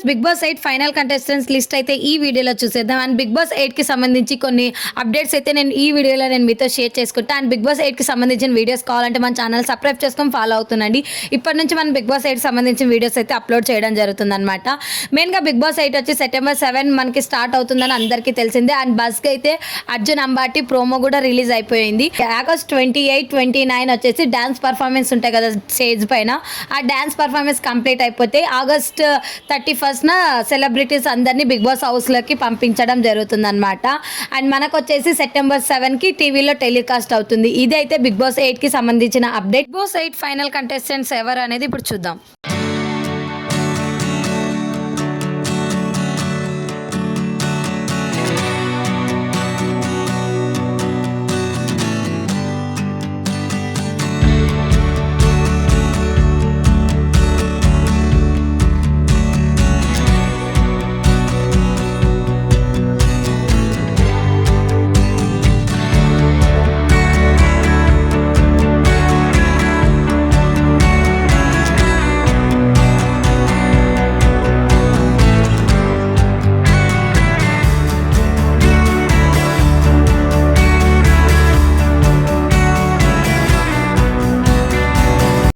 Big Boss 8 final contestants list అయితే ఈ వీడియోలో చూసేద్దాం. అండ్ బిగ్ బాస్ 8కి సంబంధించి కొన్ని అప్డేట్స్ అయితే నేను ఈ వీడియోలో మీతో షేర్ చేసుకుంటా. అండ్ బిగ్ బాస్ 8కి సంబంధించిన వీడియోస్ కావాలంటే మన ఛానల్ సబ్స్క్రైబ్ చేసుకొని ఫాలో అవుతుండండి. ఇప్పటి నుంచి మనం బిగ్ బాస్ 8 సంబంధించిన వీడియోస్ అయితే అప్లోడ్ చేయడం జరుగుతుంది అనమాట. మెయిన్గా బిగ్ బాస్ 8 వచ్చి సెప్టెంబర్ 7 మనకి స్టార్ట్ అవుతుందని అందరికీ తెలిసిందే. అండ్ బస్కి అయితే అర్జున్ అంబాటి ప్రోమో కూడా రిలీజ్ అయిపోయింది. ఆగస్ట్ 28, 29 వచ్చేసి డాన్స్ పర్ఫార్మెన్స్ ఉంటాయి కదా స్టేజ్ పైన. ఆ డాన్స్ పర్ఫార్మెన్స్ కంప్లీట్ అయిపోతే ఆగస్ట్ 31న సెలబ్రిటీస్ అందరినీ బిగ్ బాస్ హౌస్లోకి పంపించడం జరుగుతుందన్నమాట. అండ్ మనకు వచ్చేసి సెప్టెంబర్ 7కి టీవీలో టెలికాస్ట్ అవుతుంది. ఇదైతే బిగ్ బాస్ 8కి సంబంధించిన update. Bigg Boss 8 final contestants ఎవరు అనేది ఇప్పుడు చూద్దాం.